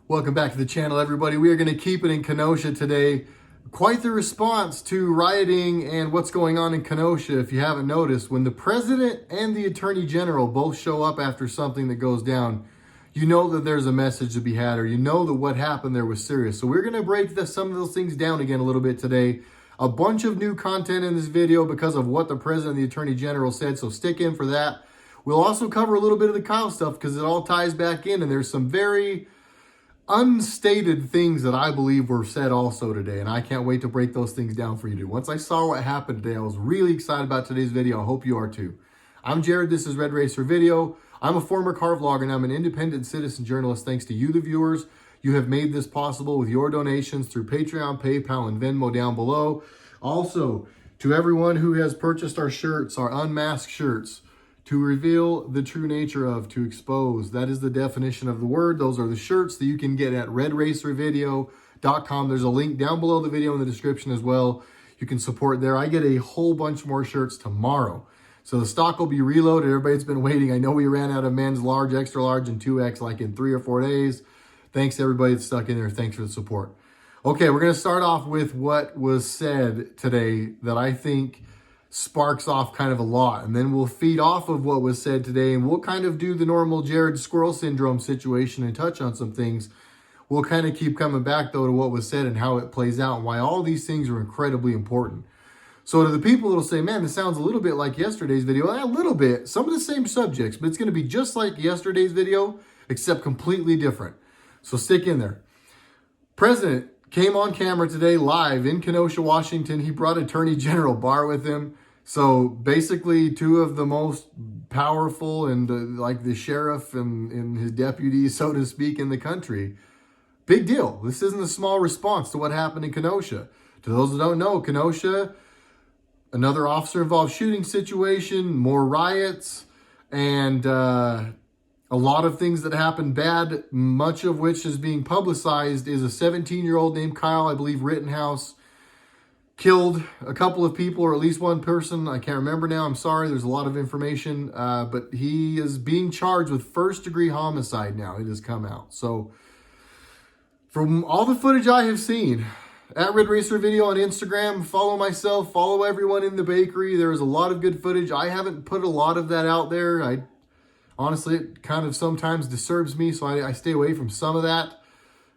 Welcome back to the channel, everybody. We are going to keep it in Kenosha today. Quite the response to rioting and what's going on in Kenosha. If you haven't noticed, when the president and the attorney general both show up after something that goes down, you know that there's a message to be had, or you know that what happened there was serious. So we're going to break some of those things down again a little bit today. A bunch of new content in this video because of what the president and the attorney general said, so stick in for that. We'll also cover a little bit of the Kyle stuff because it all ties back in, and there's some very unstated things that I believe were said also today, and I can't wait to break those things down for you. Once I saw what happened today, I was really excited about today's video. I hope you are too. I'm Jared. This is RedRacer Video. I'm a former car vlogger, and I'm an independent citizen journalist. Thanks to you, the viewers. You have made this possible with your donations through Patreon, PayPal, and Venmo down below. Also, to everyone who has purchased our shirts, our unmasked shirts, to reveal the true nature of, to expose. That is the definition of the word. Those are the shirts that you can get at RedRacerVideo.com. There's a link down below the video in the description as well. You can support there. I get a whole bunch more shirts tomorrow. So the stock will be reloaded. Everybody's been waiting. I know we ran out of men's large, extra large, and 2X like in 3 or 4 days. Thanks to everybody that's stuck in there. Thanks for the support. Okay, we're going to start off with what was said today that I think sparks off kind of a lot, and then we'll feed off of what was said today, and we'll kind of do the normal Jared Squirrel Syndrome situation and touch on some things. We'll kind of keep coming back though to what was said and how it plays out and why all these things are incredibly important. So to the people that'll say, man, this sounds a little bit like yesterday's video, a little bit, some of the same subjects, but it's going to be just like yesterday's video except completely different. So stick in there. President came on camera today live in Kenosha, Washington. He brought Attorney General Barr with him. So basically two of the most powerful and like the sheriff and his deputies, so to speak, in the country. Big deal. This isn't a small response to what happened in Kenosha. To those that don't know, Kenosha, another officer involved shooting situation, more riots, and a lot of things that happened bad, much of which is being publicized, is a 17-year-old named Kyle, I believe Rittenhouse, killed a couple of people, or at least one person. I can't remember now. I'm sorry. There's a lot of information. But he is being charged with first-degree homicide now. It has come out. So from all the footage I have seen, at RedRacer Video on Instagram, follow myself, follow everyone in the bakery. There is a lot of good footage. I haven't put a lot of that out there. Honestly, it kind of sometimes disturbs me, so I stay away from some of that.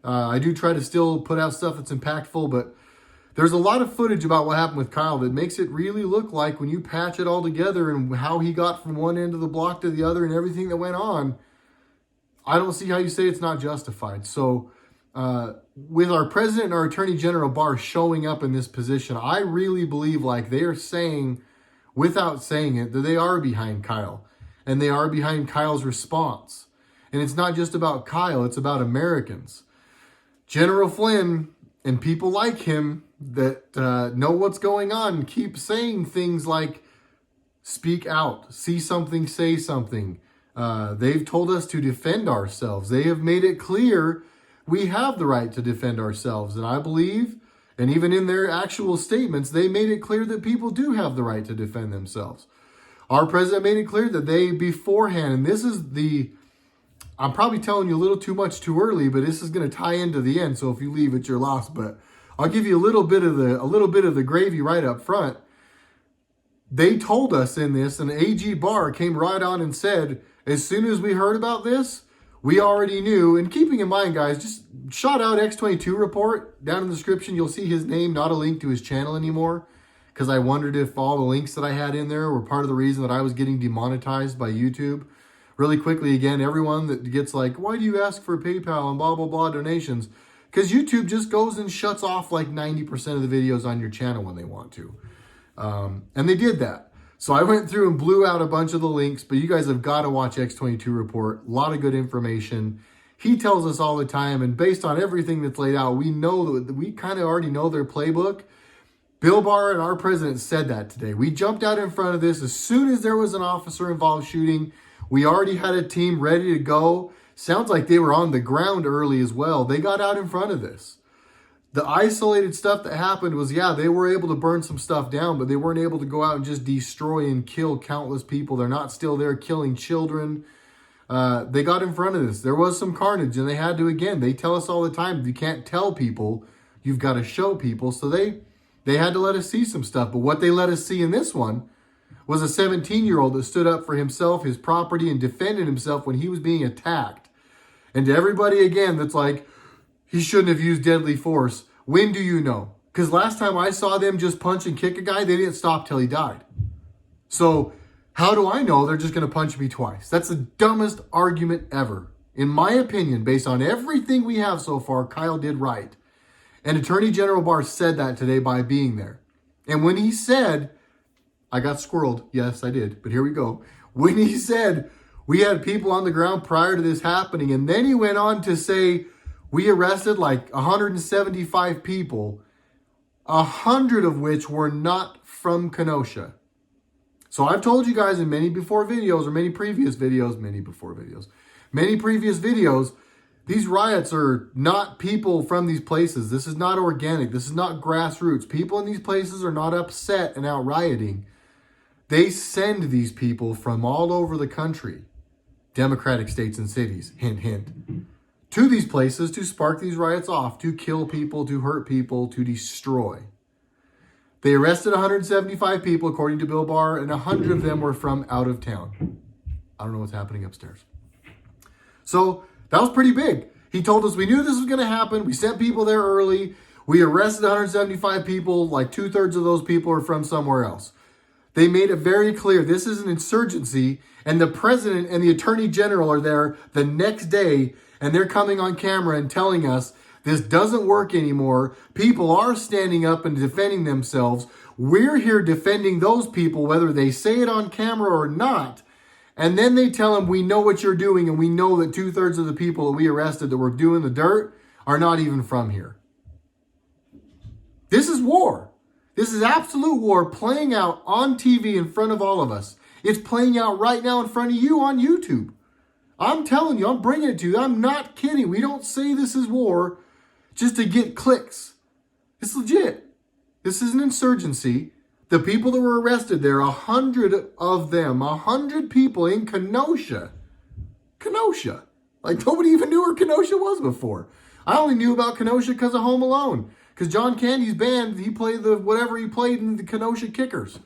I do try to still put out stuff that's impactful, but there's a lot of footage about what happened with Kyle that makes it really look like, when you patch it all together and how he got from one end of the block to the other and everything that went on, I don't see how you say it's not justified. So with our president and our attorney general Barr showing up in this position, I really believe like they are saying, without saying it, that they are behind Kyle. And they are behind Kyle's response. And it's not just about Kyle, it's about Americans. General Flynn and people like him that know what's going on keep saying things like, speak out, see something, say something. They've told us to defend ourselves. They have made it clear we have the right to defend ourselves. And I believe, and even in their actual statements, they made it clear that people do have the right to defend themselves. Our president made it clear that they beforehand, and this is I'm probably telling you a little too much too early, but this is going to tie into the end. So if you leave it, you're lost. But I'll give you a little bit of the gravy right up front. They told us in this, and AG Barr came right on and said, as soon as we heard about this, we already knew. And keeping in mind, guys, just shout out X22 report down in the description. You'll see his name, not a link to his channel anymore, because I wondered if all the links that I had in there were part of the reason that I was getting demonetized by YouTube. Really quickly, again, everyone that gets like, why do you ask for PayPal and blah, blah, blah donations? Because YouTube just goes and shuts off like 90% of the videos on your channel when they want to. And they did that. So I went through and blew out a bunch of the links, but you guys have got to watch X22 report. A lot of good information. He tells us all the time, and based on everything that's laid out, we know that we kind of already know their playbook. Bill Barr and our president said that today. We jumped out in front of this as soon as there was an officer involved shooting. We already had a team ready to go. Sounds like they were on the ground early as well. They got out in front of this. The isolated stuff that happened was, yeah, they were able to burn some stuff down, but they weren't able to go out and just destroy and kill countless people. They're not still there killing children. They got in front of this. There was some carnage, and they had to, again, they tell us all the time, you can't tell people, you've got to show people. So they had to let us see some stuff. But what they let us see in this one was a 17-year-old that stood up for himself, his property, and defended himself when he was being attacked. And to everybody, again, that's like, he shouldn't have used deadly force. When do you know? Because last time I saw them just punch and kick a guy, they didn't stop till he died. So how do I know they're just going to punch me twice? That's the dumbest argument ever. In my opinion, based on everything we have so far, Kyle did right. And Attorney General Barr said that today by being there. And when he said, I got squirreled. Yes, I did. But here we go. When he said, we had people on the ground prior to this happening, and then he went on to say, we arrested like 175 people, 100 of which were not from Kenosha. So I've told you guys in many previous videos, these riots are not people from these places. This is not organic. This is not grassroots. People in these places are not upset and out rioting. They send these people from all over the country, Democratic states and cities, hint, hint, to these places to spark these riots off, to kill people, to hurt people, to destroy. They arrested 175 people, according to Bill Barr, and 100 of them were from out of town. I don't know what's happening upstairs. So that was pretty big. He told us we knew this was going to happen. We sent people there early. We arrested 175 people. Like 2/3 of those people are from somewhere else. They made it very clear this is an insurgency, and the president and the attorney general are there the next day, and they're coming on camera and telling us this doesn't work anymore. People are standing up and defending themselves. We're here defending those people, whether they say it on camera or not. And then they tell them, we know what you're doing, and we know that 2/3 of the people that we arrested that were doing the dirt are not even from here. This is war. This is absolute war playing out on TV in front of all of us. It's playing out right now in front of you on YouTube. I'm telling you, I'm bringing it to you. I'm not kidding. We don't say this is war just to get clicks. It's legit. This is an insurgency. The people that were arrested there, 100 of them, 100 people in Kenosha. Kenosha. Like nobody even knew where Kenosha was before. I only knew about Kenosha because of Home Alone. Because John Candy's band, he played whatever he played in the Kenosha Kickers.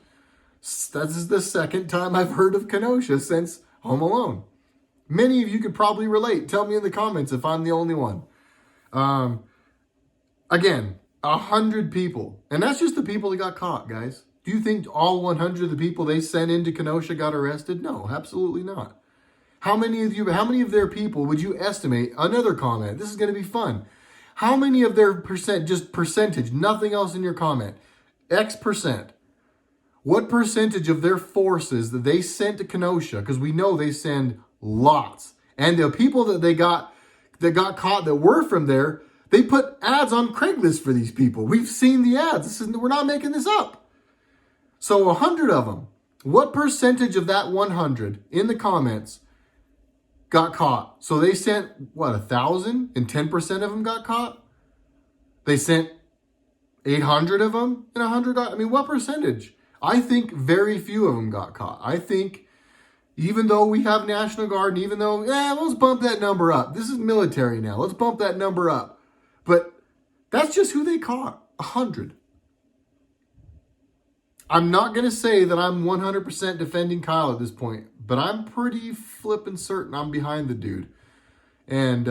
That's the second time I've heard of Kenosha since Home Alone. Many of you could probably relate. Tell me in the comments if I'm the only one. Again, 100 people. And that's just the people that got caught, guys. Do you think all 100 of the people they sent into Kenosha got arrested? No, absolutely not. How many of their people would you estimate? Another comment. This is going to be fun. How many of their percentage, nothing else in your comment, X percent. What percentage of their forces that they sent to Kenosha, because we know they send lots, and the people that got caught that were from there, they put ads on Craigslist for these people. We've seen the ads. We're not making this up. So 100 of them. What percentage of that 100 in the comments got caught? So they sent, 1,000 and 10% of them got caught? They sent 800 of them and 100 got, what percentage? I think very few of them got caught. I think even though we have National Guard, and even though, let's bump that number up. This is military now. Let's bump that number up. But that's just who they caught, 100. I'm not going to say that I'm 100% defending Kyle at this point, but I'm pretty flippin' certain I'm behind the dude. And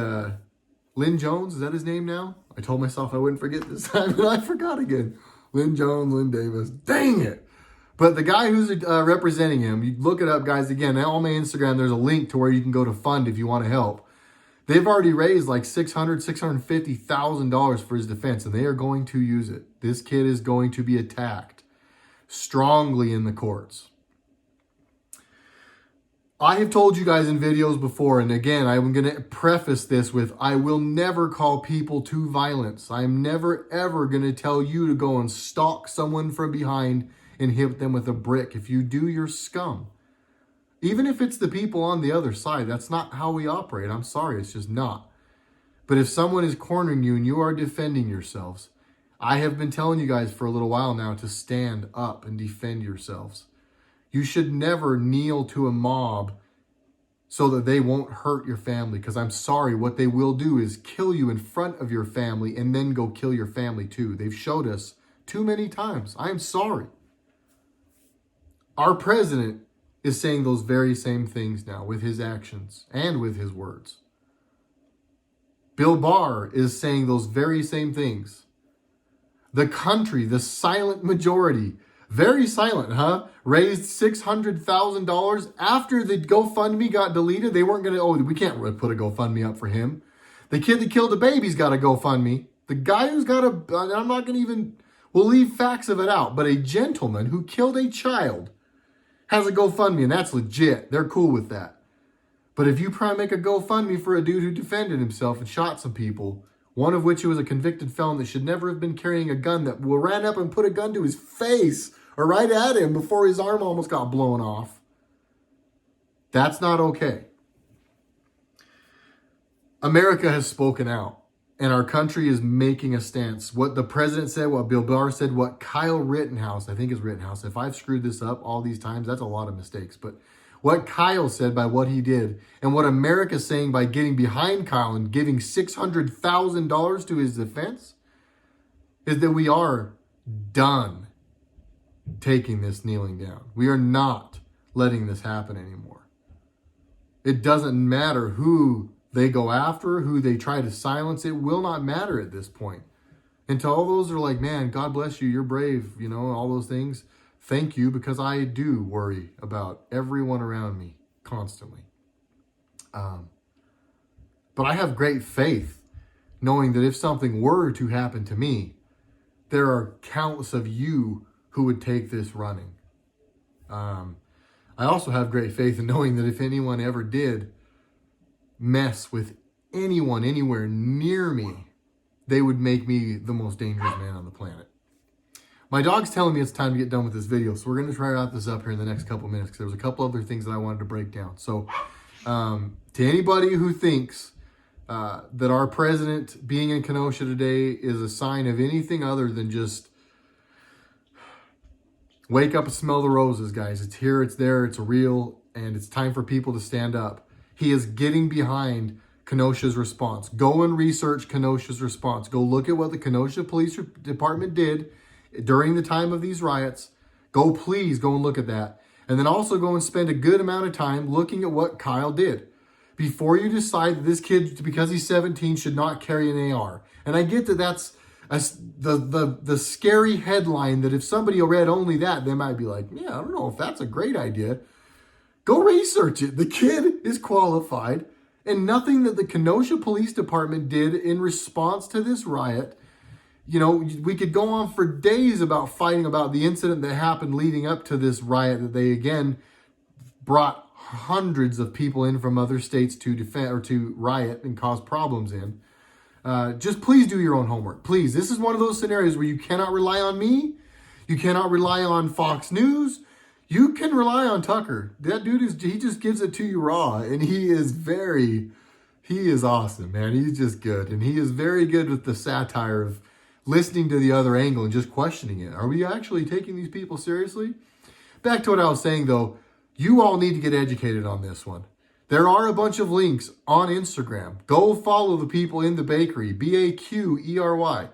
Lynn Jones, is that his name now? I told myself I wouldn't forget this time, and I forgot again. Lynn Jones, Lynn Davis. Dang it. But the guy who's representing him, you look it up, guys. Again, on my Instagram, there's a link to where you can go to fund if you want to help. They've already raised like $650,000 for his defense, and they are going to use it. This kid is going to be attacked strongly in the courts. I have told you guys in videos before, and again, I'm going to preface this with, I will never call people to violence. I'm never, ever going to tell you to go and stalk someone from behind and hit them with a brick. If you do, you're scum. Even if it's the people on the other side, that's not how we operate. I'm sorry, it's just not. But if someone is cornering you and you are defending yourselves, I have been telling you guys for a little while now to stand up and defend yourselves. You should never kneel to a mob so that they won't hurt your family. Because I'm sorry, what they will do is kill you in front of your family and then go kill your family too. They've showed us too many times. I am sorry. Our president is saying those very same things now with his actions and with his words. Bill Barr is saying those very same things. The country, the silent majority, very silent, huh? Raised $600,000 after the GoFundMe got deleted. They weren't going to, we can't put a GoFundMe up for him. The kid that killed the baby's got a GoFundMe. The guy who's got I'm not going to even, we'll leave facts of it out, but a gentleman who killed a child has a GoFundMe, and that's legit. They're cool with that. But if you try to make a GoFundMe for a dude who defended himself and shot some people, one of which was a convicted felon that should never have been carrying a gun, that ran up and put a gun to his face or right at him before his arm almost got blown off, that's not okay. America has spoken out, and our country is making a stance. What the president said, what Bill Barr said, what Kyle Rittenhouse, I think is Rittenhouse. If I've screwed this up all these times, that's a lot of mistakes. But what Kyle said by what he did, and what America's saying by getting behind Kyle and giving $600,000 to his defense, is that we are done taking this kneeling down. We are not letting this happen anymore. It doesn't matter who they go after, who they try to silence. It will not matter at this point. Until all those are like, man, God bless you, you're brave, all those things. Thank you, because I do worry about everyone around me constantly. But I have great faith knowing that if something were to happen to me, there are countless of you who would take this running. I also have great faith in knowing that if anyone ever did mess with anyone anywhere near me, they would make me the most dangerous man on the planet. My dog's telling me it's time to get done with this video, so we're going to try to wrap this up here in the next couple minutes because there was a couple other things that I wanted to break down. So to anybody who thinks that our president being in Kenosha today is a sign of anything other than just wake up and smell the roses, guys. It's here, it's there, it's real, and it's time for people to stand up. He is getting behind Kenosha's response. Go and research Kenosha's response. Go look at what the Kenosha Police Department did during the time of these riots. Please go and look at that. And then also go and spend a good amount of time looking at what Kyle did before you decide that this kid, because he's 17, should not carry an AR. And I get that that's the scary headline that if somebody read only that, they might be like, yeah, I don't know if that's a great idea. Go research it. The kid is qualified, and nothing that the Kenosha Police Department did in response to this riot. We could go on for days about fighting about the incident that happened leading up to this riot that they again brought hundreds of people in from other states to defend or to riot and cause problems in. Just please do your own homework. Please. This is one of those scenarios where you cannot rely on me. You cannot rely on Fox News. You can rely on Tucker. That dude he just gives it to you raw, and he is awesome, man. He's just good. And he is very good with the satire of listening to the other angle and just questioning it. Are we actually taking these people seriously? Back to what I was saying though, you all need to get educated on this one. There are a bunch of links on Instagram. Go follow the people in the bakery, Baquery.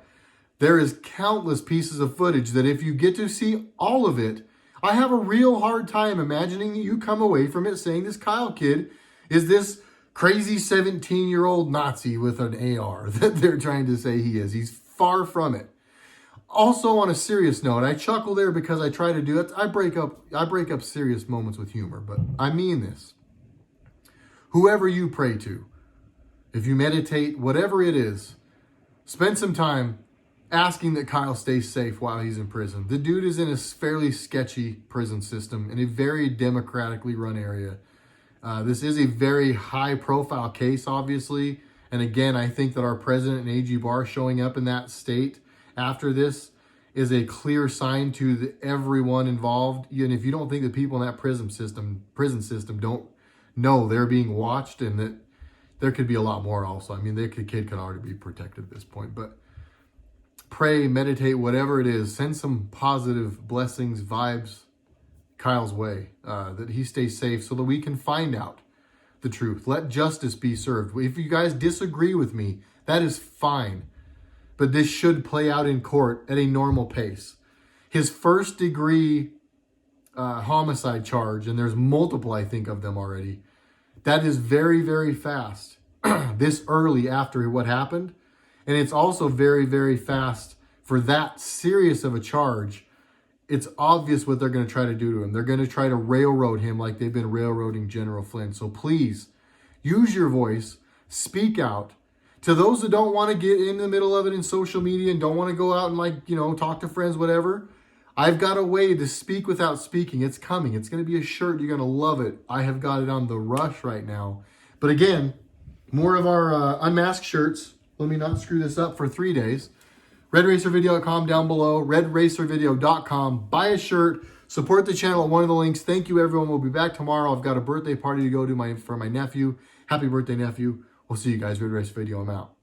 There is countless pieces of footage that if you get to see all of it, I have a real hard time imagining that you come away from it saying this Kyle kid is this crazy 17-year-old Nazi with an AR that they're trying to say he is. He's far from it. Also, on a serious note, I chuckle there because I try to do it. I break up serious moments with humor, but I mean this. Whoever you pray to, if you meditate, whatever it is, spend some time asking that Kyle stays safe while he's in prison. The dude is in a fairly sketchy prison system in a very democratically run area. This is a very high profile case, obviously. And again, I think that our president and AG Barr showing up in that state after this is a clear sign to everyone involved. And if you don't think that people in that prison system don't know they're being watched, and that there could be a lot more also. I mean, the kid could already be protected at this point, but pray, meditate, whatever it is, send some positive blessings, vibes Kyle's way, that he stays safe so that we can find out the truth. Let justice be served. If you guys disagree with me, that is fine. But this should play out in court at a normal pace. His first degree homicide charge, and there's multiple, I think, of them already. That is very, very fast. This early after what happened. And it's also very, very fast for that serious of a charge. It's obvious what they're going to try to do to him. They're going to try to railroad him like they've been railroading General Flynn. So please, use your voice. Speak out. To those that don't want to get in the middle of it in social media and don't want to go out and talk to friends, whatever, I've got a way to speak without speaking. It's coming. It's going to be a shirt. You're going to love it. I have got it on the rush right now. But again, more of our unmasked shirts. Let me not screw this up for 3 days. RedRacerVideo.com down below. RedRacerVideo.com. Buy a shirt. Support the channel at one of the links. Thank you, everyone. We'll be back tomorrow. I've got a birthday party to go to for my nephew. Happy birthday, nephew. We'll see you guys. Red Racer Video. I'm out.